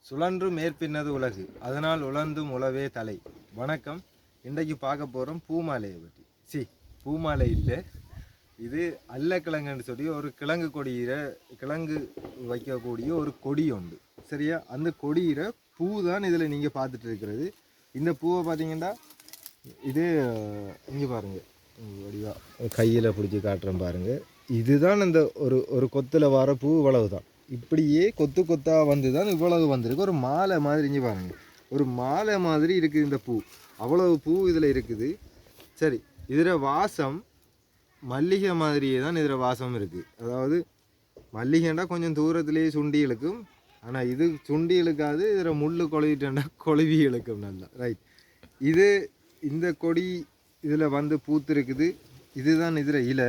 சுழன்று மேற்பின்னது உலகு, அதனால் உழந்தும் உழவே தலை. வணக்கம். இன்றைக்கு பார்க்க போகிறோம் பூமாலையை பற்றி. பூமாலை இல்லை, இது அல்லக்கிழங்குன்னு சொல்லி ஒரு கிழங்கு கிழங்கு வைக்கக்கூடிய ஒரு கொடி உண்டு. சரியா? அந்த கொடியிற பூ தான் இதில் நீங்கள் பார்த்துட்டு இருக்கிறது. இந்த பூவை பார்த்தீங்கன்னா இது இங்கே பாருங்கள், வடிவாக கையில் பிடிச்சி காட்டுறேன் பாருங்கள். இதுதான் அந்த ஒரு கொத்தில் வர பூ இவ்வளவு தான். இப்படியே கொத்து கொத்தாக வந்து தான் இவ்வளவு வந்திருக்கு. ஒரு மாலை மாதிரி இங்கே பாருங்கள், ஒரு மாலை மாதிரி இருக்குது இந்த பூ. அவ்வளவு பூ இதில் இருக்குது. சரி, இதில் வாசம் மல்லிகை மாதிரியே தான் இதில் வாசம் இருக்குது. அதாவது மல்லிகைண்டா கொஞ்சம் தூரத்துலேயே சுண்டி இழுக்கும், ஆனால் இது சுண்டி இழுக்காது. இதில் முள் கொழுவிட்டேன்டா கொழுவி இழுக்கும் நல்லா. ரைட், இது இந்த கொடி இதில் வந்து பூத்து இருக்குது. இதுதான் இதில் இலை.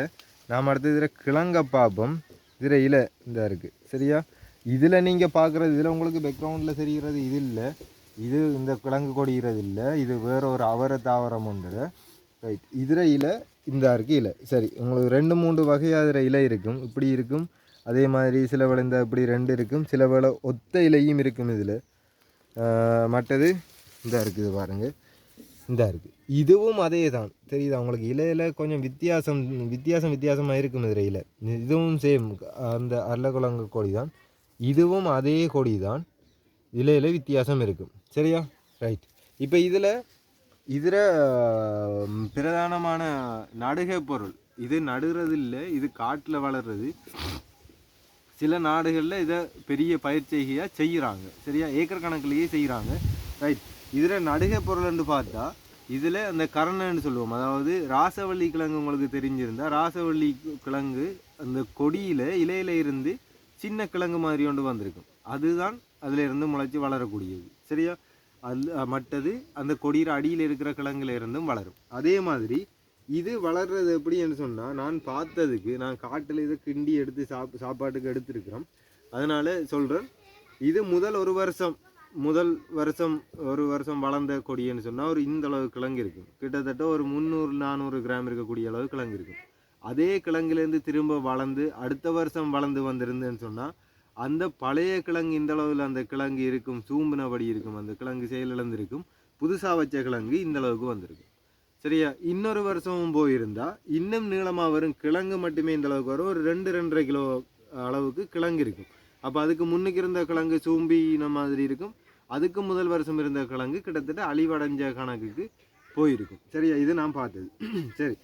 நாம் அடுத்து இதில் கிழங்க பார்ப்போம். இதில் இலை இந்த இருக்குது. சரியா? இதில் நீங்கள் பார்க்குறது, இதில் உங்களுக்கு பேக்ரவுண்டில் தெரிகிறது இது இல்லை, இது இந்த கிழங்கு கொடிகிறது இல்லை, இது வேறு ஒரு அவரை தாவரம் ஒன்று. ரைட், இதில் இலை இந்த இருக்குது இலை. சரி, உங்களுக்கு 2-3 வகையாக இதில் இலை இருக்கும். இப்படி இருக்கும், அதே மாதிரி சில வேளை இந்த இப்படி 2 இருக்கும், சில வேளை ஒத்த இலையும் இருக்கும். இதில் மற்றது இந்த இருக்குது பாருங்கள், இந்த இருக்குது. இதுவும் அதே தான், தெரியுதா உங்களுக்கு? இலையில் கொஞ்சம் வித்தியாசமாக இருக்கும் இதில் இலை. இதுவும் சேம், அந்த அரளக்கிழங்கு கொடி தான். இதுவும் அதே கொடி தான், இலையில் வித்தியாசம் இருக்கும். சரியா? ரைட். இப்போ இதில் பிரதானமான நடுகை பொருள், இது நடுகிறது இல்லை, இது காட்டில் வளர்றது. சில நாடுகளில் இதை பெரிய பயிற்சியாக செய்கிறாங்க. சரியா? ஏக்கர் கணக்கிலேயே செய்கிறாங்க. ரைட். இதில் நடுகை பொருள்னு பார்த்தா இதில் அந்த கரணன்னு சொல்லுவோம். அதாவது ராசவள்ளி கிழங்கு உங்களுக்கு தெரிஞ்சிருந்தால், ராசவள்ளி கிழங்கு அந்த கொடியில் இலையில இருந்து சின்ன கிழங்கு மாதிரி ஒன்று வந்திருக்கும். அதுதான் அதில் இருந்து முளைச்சி வளரக்கூடியது. சரியா? மற்றது அந்த கொடியில் அடியில் இருக்கிற கிழங்குல இருந்தும் வளரும். அதே மாதிரி இது வளர்றது எப்படின்னு சொன்னால், நான் பார்த்ததுக்கு, நான் காட்டில் இதை கிண்டி எடுத்து சாப்பாட்டுக்கு எடுத்துருக்கிறோம். அதனால் சொல்கிறேன், இது முதல் வருஷம் வளர்ந்த கொடின்னு சொன்னால் ஒரு இந்த அளவு கிழங்கு இருக்கும். கிட்டத்தட்ட ஒரு 300-400 கிராம் இருக்கக்கூடிய அளவு கிழங்கு இருக்கும். அதே கிழங்குலேருந்து திரும்ப வளர்ந்து அடுத்த வருஷம் வளர்ந்து வந்திருந்தேன்னு சொன்னால், அந்த பழைய கிழங்கு இந்த அளவில் அந்த கிழங்கு இருக்கும், சூம்பினபடி இருக்கும், அந்த கிழங்கு செயலிழந்திருக்கும். புதுசாக வச்ச கிழங்கு இந்த அளவுக்கு வந்திருக்கும். சரியா? இன்னொரு வருஷமும் போயிருந்தால் இன்னும் நீளமாக வரும். கிழங்கு மட்டுமே இந்த அளவுக்கு வரும். ஒரு 2-2.5 கிலோ அளவுக்கு கிழங்கு இருக்கும். அப்போ அதுக்கு முன்னுக்கு இருந்த கிழங்கு சூம்பின மாதிரி இருக்கும். அதுக்கு முதல் வருஷம் இருந்த கிழங்கு கிட்டத்தட்ட அழிவடைஞ்ச கணக்குக்கு போயிருக்கும். சரியா? இது நான் பார்த்தது. சரி,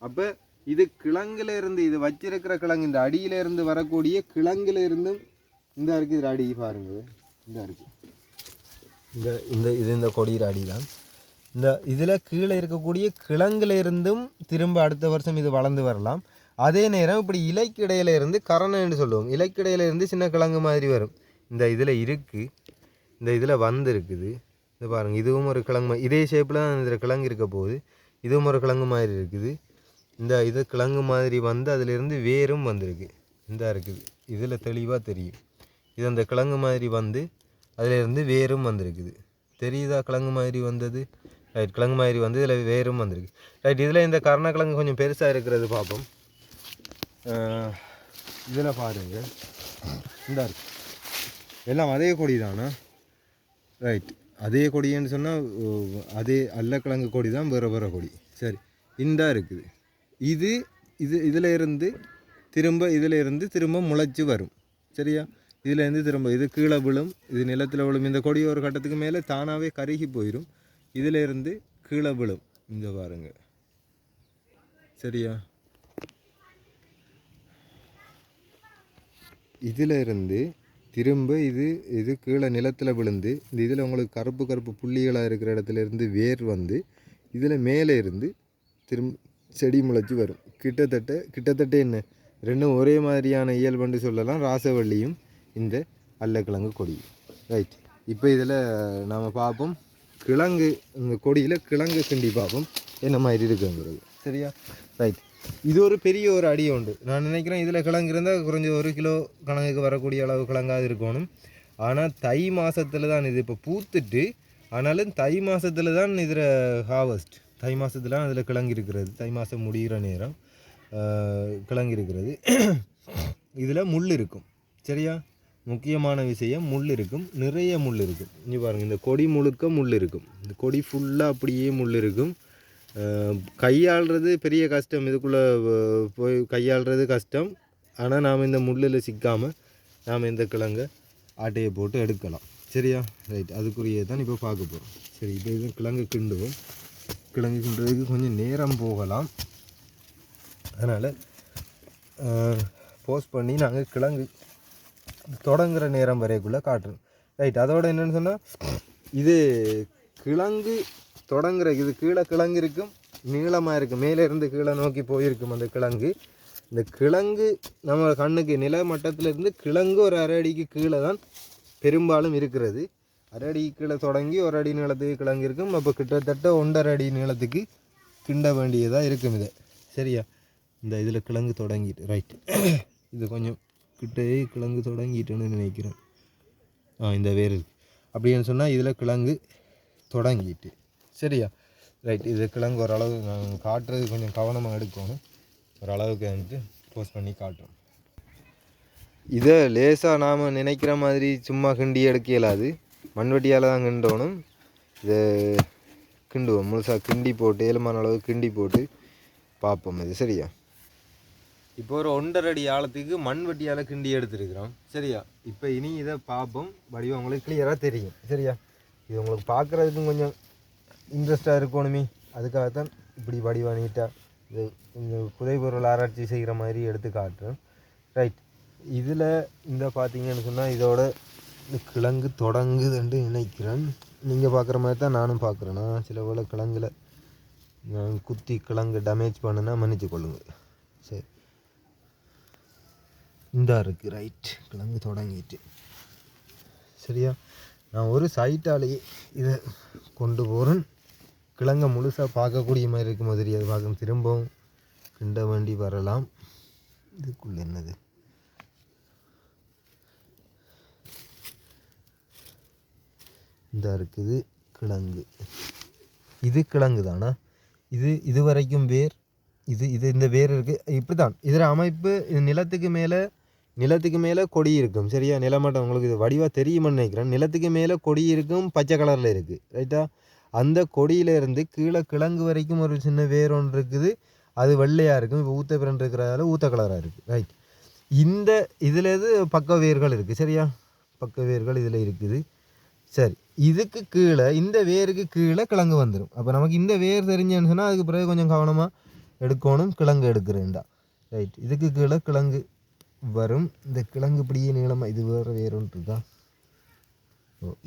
அப்போ இது கிழங்குல இருந்து, இது வச்சிருக்கிற கிழங்கு, இந்த அடியில இருந்து வரக்கூடிய கிழங்குல இருந்து இந்த இருக்குது. இது அடி பாருங்க, இந்த இருக்குது இந்த கொடியிற அடி தான். இந்த இதில் கீழே இருக்கக்கூடிய கிழங்குல இருந்தும் திரும்ப அடுத்த வருஷம் இது வளர்ந்து வரலாம். அதே நேரம் இப்படி இலைக்கிடையில இருந்து கரணன்னு சொல்லுவோம். இலைக்கிடையில இருந்து சின்ன கிழங்கு மாதிரி வரும். இந்த இதில் இருக்குது, இந்த இதில் வந்துருக்குது. இது பாருங்கள், இதுவும் ஒரு கிழங்கு, இதே ஷேப்பில் தான் இதில் கிழங்கு இருக்க போகுது. இதுவும் ஒரு கிழங்கு மாதிரி இருக்குது. இது கிழங்கு மாதிரி வந்து அதிலிருந்து வேரும் வந்திருக்கு. இந்த இருக்குது, இதில் தெளிவாக தெரியும். இது அந்த கிழங்கு மாதிரி வந்து அதிலிருந்து வேரும் வந்திருக்குது. தெரியுதா? கிழங்கு மாதிரி வந்தது. ரைட், கிழங்கு மாதிரி வந்து இதில் வேரும் வந்திருக்கு. ரைட், இதில் இந்த கருணக்கிழங்கு கொஞ்சம் பெருசாக இருக்கிறது பார்ப்போம். இதில் பாருங்கள், இந்த இருக்குது, எல்லாம் அதே கொடி தானே? ரைட், அதே கொடின்னு சொன்னால் அதே அல்லக்கிழங்கு கொடி தான், வேறு கொடி. சரி, இந்த இருக்குது. இதில் இருந்து திரும்ப முளைச்சி வரும். சரியா? இதிலேருந்து திரும்ப இது கீழே விழும், இது நிலத்தில் விழும். இந்த கொடி ஒரு கட்டத்துக்கு மேலே தானாகவே கருகி போயிடும். இதிலேருந்து கீழே விழும். இந்த பாருங்க. சரியா? இதில் இருந்து திரும்ப இது கீழே நிலத்தில் விழுந்து, இந்த இதில் உங்களுக்கு கருப்பு புள்ளிகளாக இருக்கிற இடத்துல இருந்து வேர் வந்து இதில் மேலே இருந்து திரும்ப செடி முளைச்சி வரும். கிட்டத்தட்ட என்ன, ரெண்டும் ஒரே மாதிரியான இயல்புன்னு சொல்லலாம், ராசவள்ளியும் இந்த அல்லக்கிழங்கு கொடி. ரைட், இப்போ இதில் நாம் பார்ப்போம் கிழங்கு, இந்த கொடியில் கிழங்கு கிண்டி பார்ப்போம் என்ன மாதிரி இருக்குங்கிறது. சரியா? ரைட், இது ஒரு பெரிய ஒரு அடி உண்டு. நான் நினைக்கிறேன் இதில் கிழங்கு இருந்தால் குறைஞ்ச 1 கிலோ கணக்குக்கு வரக்கூடிய அளவு கிழங்காக இருக்கணும். ஆனால் தை மாதத்தில் தான் இது இப்போ பூத்துட்டு, ஆனாலும் தை மாதத்தில் தான் இதில் ஹார்வெஸ்ட். தை மாதத்தில் அதில் கிழங்கு இருக்கிறது. தை மாதம் முடிகிற நேரம் கிழங்கு இருக்கிறது. இதில் முள் இருக்கும். சரியா? முக்கியமான விஷயம் முள் இருக்கும், நிறைய முள் இருக்கும். இங்கே பாருங்கள், இந்த கொடி முழுக்க முள் இருக்கும். இந்த கொடி ஃபுல்லாக அப்படியே முள் இருக்கும். கையாளுறது பெரிய கஷ்டம், இதுக்குள்ளே போய் கையாளுறது கஷ்டம். ஆனால் நாம் இந்த முள்ளில் சிக்காமல் நாம் இந்த கிழங்கை ஆட்டையை போட்டு எடுக்கலாம். சரியா? ரைட், அதுக்குரிய தான் இப்போ பார்க்க போகிறோம். சரி, இப்போ இது கிழங்கு கிண்டுவோம். கிழங்கு கிண்டுறதுக்கு கொஞ்சம் நேரம் போகலாம். அதனால் போஸ்ட் பண்ணி நாங்கள் கிழங்கு தொடங்குகிற நேரம் வரைக்குள்ளே காட்டுறோம். ரைட், அதோட என்னென்னு சொன்னால், இது கிழங்கு தொடங்குற இது கீழே கிழங்கு இருக்கும், நீளமாக இருக்கும், மேலே இருந்து கீழே நோக்கி போயிருக்கும் அந்த கிழங்கு. இந்த கிழங்கு நம்ம கண்ணுக்கு நில மட்டத்திலிருந்து கிழங்கு ஒரு அரை அடிக்கு கீழே தான் பெரும்பாலும் இருக்கிறது. அரை அடி கீழே தொடங்கி ஒரு அடி நீளத்துக்கு கிழங்கு இருக்கும். அப்போ கிட்டத்தட்ட 1.5 அடி நீளத்துக்கு கிண்ட வேண்டியதாக இருக்கும் இது. சரியா? இந்த இதில் கிழங்கு தொடங்கிட்டு, ரைட், இது கொஞ்சம் கிட்டே கிழங்கு தொடங்கிட்டுன்னு நினைக்கிறேன். இந்த வேர் இருக்குது அப்படின்னு சொன்னால் இதில் கிழங்கு தொடங்கிட்டு. சரியா? ரைட், இது கிழங்கு ஓரளவு நான் காட்டுறது கொஞ்சம் கவனமாக எடுக்கணும். ஓரளவுக்கு வந்துட்டு போஸ்ட் பண்ணி காட்டுறோம். இதை லேசாக நாம் நினைக்கிற மாதிரி சும்மா கிண்டி எடுக்க இயலாது, மண்வெட்டியால் தான் கிண்டணும். இதை கிண்டுவோம், முழுசாக கிண்டி போட்டு ஏழுமான அளவு கிண்டி போட்டு பார்ப்போம் இது. சரியா? இப்போ ஒரு 1.5 அடி ஆழத்துக்கு மண்வெட்டியால் கிண்டி எடுத்துருக்குறோம். சரியா? இப்போ இனி இதை பார்ப்போம், வடிவம் உங்களுக்கு கிளியராக தெரியும். சரியா? இது உங்களுக்கு பார்க்குறதுக்கும் கொஞ்சம் இன்ட்ரெஸ்டாக இருக்கணுமே, அதுக்காகத்தான் இப்படி வடிவாக நீட்டாக இது கொஞ்சம் புதைபொருள் ஆராய்ச்சி செய்கிற மாதிரி எடுத்து காட்டுறேன். ரைட், இதில் இந்த பார்த்தீங்கன்னு சொன்னால் இதோட இந்த கிழங்கு தொடங்குதுன்னு நினைக்கிறேன். நீங்கள் பார்க்குற மாதிரி தான் நானும் பார்க்குறேன். நான் சில போல் கிழங்குல குத்தி கிழங்கு டேமேஜ் பண்ணுன்னா மன்னிச்சு கொள்ளுங்கள். சரி, இந்தா இருக்குது. ரைட், கிழங்கு தொடங்கிட்டு. சரியா? நான் ஒரு சைட்டாலேயே இதை கொண்டு போகிறேன். கிழங்கை முழுசாக பார்க்கக்கூடிய மாதிரி இருக்கும் மாதிரி அது பார்க்கணும். திரும்பவும் கிண்ட வேண்டி வரலாம். இதுக்குள்ளே என்னது? இந்த இருக்குது கிழங்கு. இது கிழங்கு தானா? இது வரைக்கும் வேர், இது இந்த வேர் இருக்குது. இப்படி தான் இதில் அமைப்பு. இது நிலத்துக்கு மேலே கொடி இருக்கும். சரியா? நிலமட்டம் உங்களுக்கு இது வடிவாக தெரியுமான்னு நினைக்கிறேன். நிலத்துக்கு மேலே கொடி இருக்கும், பச்சை கலரில் இருக்குது. ரைட்டா? அந்த கொடியிலேருந்து கீழே கிழங்கு வரைக்கும் ஒரு சின்ன வேர் ஒன்று இருக்குது, அது வெள்ளையாக இருக்கும். இப்போ ஊத்த பிறன் இருக்கிறதால ஊத்த கலராக இருக்குது. ரைட், இந்த இதில் பக்க வேர்கள் இருக்குது. சரியா? பக்க வேர்கள் இதில் இருக்குது. சரி, இதுக்கு கீழே இந்த வேருக்கு கீழே கிழங்கு வந்துடும். அப்போ நமக்கு இந்த வேர் தெரிஞ்சேன்னு சொன்னால் அதுக்கு பிறகு கொஞ்சம் கவனமாக எடுக்கணும். கிழங்கு எடுக்கிறேன்டா. ரைட், இதுக்கு கீழே கிழங்கு வரும். இந்த கிழங்கு இப்படியே நீளமாக இது வேறு வேர் ஒன்று இருக்கா?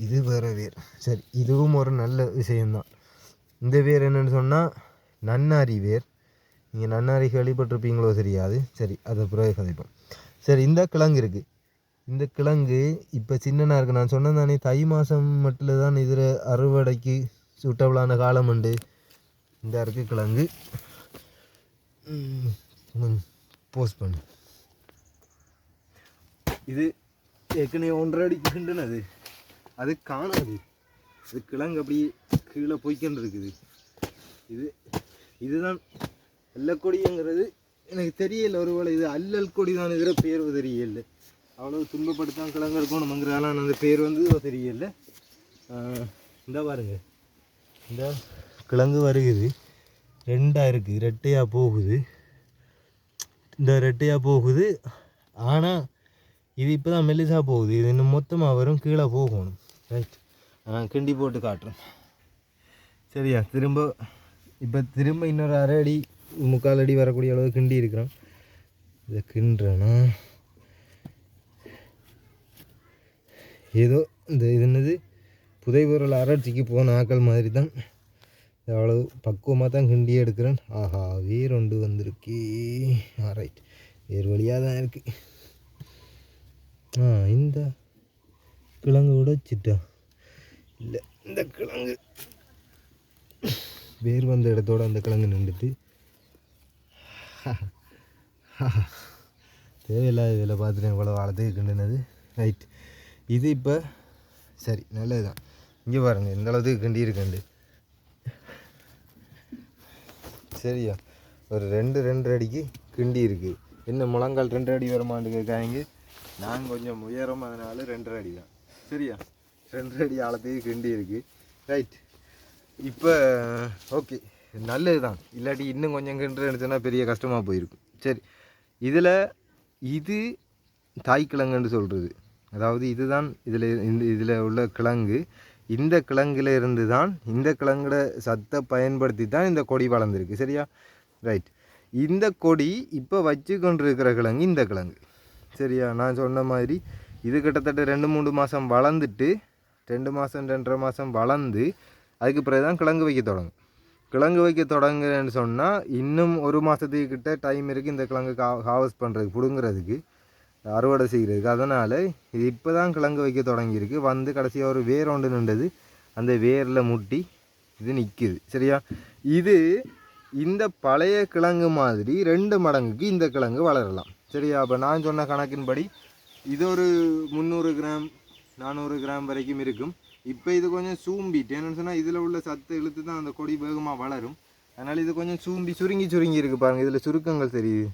இது வேறு வேர். சரி, இதுவும் ஒரு நல்ல விஷயந்தான். இந்த வேர் என்னென்னு சொன்னால் நன்னாரி வேர். நீங்கள் நன்னாரி கேள்விப்பட்டிருப்பீங்களோ தெரியாது. சரி, அதை பிறகு கதைப்போம். சரி, இந்த கிழங்கு இருக்குது. இந்த கிழங்கு இப்போ சின்னனாக இருக்குது. நான் சொன்னேன் தானே, தை மாதம் மட்டும் தான் இதில் அறுவடைக்கு சூட்டபிளான காலம் உண்டு. இந்த இருக்குது கிழங்கு. போஸ்ட் பண்ணு. இது ஏற்கனவே 1.5 அடிக்கு கிண்டுனது, அது காணாது. இது கிழங்கு அப்படியே கீழே போய்க்கின்னு இருக்குது. இதுதான் அல்லக்கொடிங்கிறது எனக்கு தெரியல. ஒருவேளை இது அல்லல் கொடி தான், இதில் பேர் தெரியல. அவ்வளோ துன்பப்படுத்தான் கிழங்கு இருக்கணுங்கிறதால அந்த பேர் தெரியல. இந்த பாருங்க, இந்த கிழங்கு வருகுது, 2ஆக இருக்குது, ரெட்டையாக போகுது. இந்த ரெட்டையாக போகுது. ஆனால் இது இப்போ தான் மெல்லிசாக போகுது. இது இன்னும் மொத்தமாக வரும், கீழே போகணும். ரைட், கிண்டி போட்டு காட்டுறேன். சரியா? திரும்ப இன்னொரு 1/2 அடி 3/4 அடி வரக்கூடிய அளவு கிண்டி இருக்கிறோம். இதை கிண்டுறேன்னா ஏதோ இந்த இது என்னது புதைபொருள் ஆராய்ச்சிக்கு போன ஆக்கள் மாதிரி தான் அவ்வளவு பக்குவமாக தான் கிண்டி எடுக்கிறேன். ஆஹா, வேர் ஒன்று வந்திருக்கு. ரைட், வேர் வழியாக தான் இருக்குது. இந்த கிழங்கு உடைச்சிட்டா இல்லை, இந்த கிழங்கு வேர் வந்த இடத்தோட அந்த கிழங்கு நின்றுட்டு தேவையில்லாத இதில் பார்த்துட்டு இவ்வளோ வளர்த்துக்கு கிண்டினது. ரைட், இது இப்போ சரி, நல்லது தான். இங்கே பாருங்கள், இந்த அளவுக்கு கிண்டி இருக்கண்டு. சரியா? ஒரு 2 அடிக்கு கிண்டி இருக்குது. என்ன முழங்கால் 2 அடி வருமானு கேட்காங்க. நான் கொஞ்சம் உயரம், அதனால 2.5 அடி தான். சரியா, 2.5 அடி ஆழத்துக்கு கிண்டி இருக்குது. ரைட், இப்போ ஓகே, நல்லது தான். இல்லாட்டி இன்னும் கொஞ்சம் கிண்டுன்னு சொன்னால் பெரிய கஷ்டமாக போயிருக்கும். சரி, இதில் இது தாய்க்கிழங்குன்னு சொல்கிறது, அதாவது இதுதான் இதில் உள்ள கிழங்கு. இந்த கிழங்குல இருந்து தான், இந்த கிழங்கோட சத்தை பயன்படுத்தி தான் இந்த கொடி வளர்ந்துருக்கு. சரியா, ரைட். இந்த கொடி இப்போ வச்சு கொண்டிருக்கிற கிழங்கு இந்த கிழங்கு. சரியா, நான் சொன்ன மாதிரி இது கிட்டத்தட்ட 2-3 மாதம் வளர்ந்துட்டு, 2 மாதம் 2.5 மாதம் வளர்ந்து அதுக்கு பிறகு தான் கிழங்கு வைக்க தொடங்கும். கிழங்கு வைக்க தொடங்குன்னு சொன்னால் இன்னும் 1 மாதத்துக்கு கிட்ட டைம் இருக்குது இந்த கிழங்கு ஹார்வெஸ்ட் பண்ணுறதுக்கு, பிடுங்குறதுக்கு, அறுவடை செய்கிறதுக்கு. அதனால் இது இப்போ தான் கிழங்கு வைக்க தொடங்கியிருக்கு. வந்து கடைசியாக ஒரு வேர் ஒன்று நின்றது, அந்த வேரில் முட்டி இது நிற்கிது. சரியா, இது இந்த பழைய கிழங்கு மாதிரி 2 மடங்குக்கு இந்த கிழங்கு வளரலாம். சரியா, அப்போ நான் சொன்ன கணக்கின்படி இது ஒரு 300 கிராம் 400 கிராம் வரைக்கும் இருக்கும். இப்போ இது கொஞ்சம் சூம்பிட்டு, என்னென்னு சொன்னால் இதில் உள்ள சத்து இழுத்து தான் அந்த கொடி வேகமாக வளரும். அதனால் இது கொஞ்சம் சுருங்கி இருக்குது பாருங்கள், இதில் சுருக்கங்கள் தெரியுது.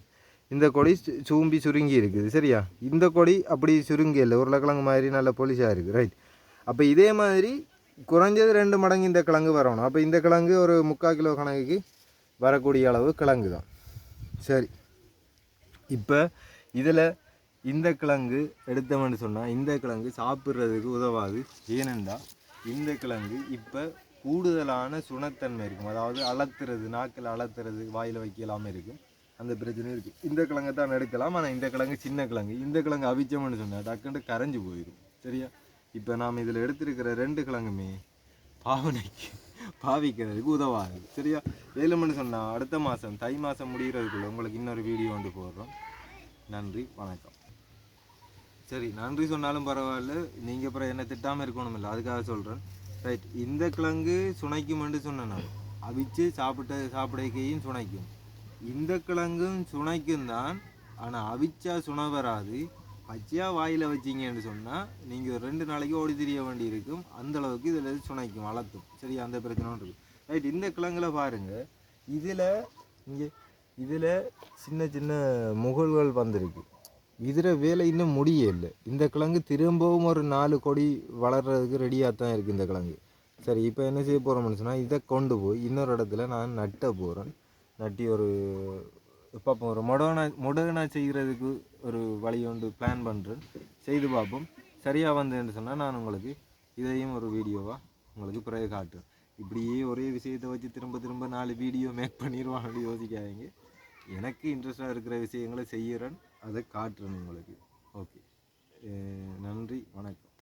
இந்த கொடி சூம்பி சுருங்கி இருக்குது. சரியா, இந்த கொடி அப்படி சுருங்கி இல்லை, உருளைக்கிழங்கு மாதிரி நல்ல பொலிஷாக இருக்குது. ரைட், அப்போ இதே மாதிரி குறைஞ்சது 2 மடங்கு இந்த கிழங்கு வரணும். அப்போ இந்த கிழங்கு ஒரு 3/4 கிலோ கணக்குக்கு வரக்கூடிய அளவு கிழங்கு தான். சரி, இப்போ இதில் இந்த கிழங்கு எடுத்தோம்னு சொன்னால் இந்த கிழங்கு சாப்பிட்றதுக்கு உதவாது. ஏனென்றா இந்த கிழங்கு இப்போ கூடுதலான சுணத்தன்மை இருக்கும், அதாவது அலத்துறது, நாக்கில் அலத்துறது, வாயில் வைக்கலாமல் இருக்கும், அந்த பிரச்சனை இருக்குது. இந்த கிழங்கை தான் எடுக்கலாம். ஆனால் இந்த கிழங்கு சின்ன கிழங்கு, இந்த கிழங்கு அவிச்சோம்னு சொன்னால் டக்குன்னு கரைஞ்சி போயிடும். சரியா, இப்போ நாம் இதில் எடுத்திருக்கிற 2 கிழங்குமே பாவிக்கிறதுக்கு உதவாது. சரியா, வேலும்னு சொன்னால் அடுத்த மாதம் தை மாதம் முடிகிறதுக்குள்ள உங்களுக்கு இன்னொரு வீடியோ வந்து போடுறோம். நன்றி, வணக்கம். சரி, நன்றி சொன்னாலும் பரவாயில்ல, நீங்கள் அப்புறம் என்ன திட்டாமல் இருக்கணும் இல்லை, அதுக்காக சொல்கிறேன். ரைட், இந்த கிழங்கு சுனைக்குமென்று சொன்னேன் நான், அவிச்சு சாப்பிடைக்கையும் சுனைக்கும். இந்த கிழங்கும் சுனைக்கும் தான், ஆனால் அவிச்சா சுனை வராது. பச்சையாக வாயில் வச்சிங்கன்னு சொன்னால் நீங்கள் 2 நாளைக்கு ஓடி திரிய வேண்டி இருக்கும், அந்தளவுக்கு இதில் சுனைக்கும், வளர்த்தும். சரி, அந்த பிரச்சனை இருக்குது. ரைட், இந்த கிழங்குல பாருங்கள், இதில் சின்ன சின்ன முகல்கள் வந்திருக்கு. இதில் வேலை இன்னும் முடியலை. இந்த கிழங்கு திரும்பவும் ஒரு 4 கொடி வளர்கிறதுக்கு ரெடியாக தான் இருக்குது இந்த கிழங்கு. சரி, இப்போ என்ன செய்ய போகிறோம்னு சொன்னால் இதை கொண்டு போய் இன்னொரு இடத்துல நான் நட்ட போகிறேன். நட்டி ஒரு பார்ப்போம், ஒரு மொடகனா செய்கிறதுக்கு ஒரு வழி ஒன்று பிளான் பண்ணுறேன், செய்து பார்ப்போம். சரியாக வந்தேன்னு சொன்னால் நான் உங்களுக்கு இதையும் ஒரு வீடியோவாக உங்களுக்கு பிறகு காட்டுறேன். இப்படியே ஒரே விஷயத்தை வச்சு திரும்ப திரும்ப 4 வீடியோ மேக் பண்ணிடுவான்னு யோசிக்காதீங்க. எனக்கு இன்ட்ரெஸ்டாக இருக்கிற விஷயங்களை செய்கிறேன், அதை காட்டுறேன் உங்களுக்கு. ஓகே, நன்றி, வணக்கம்.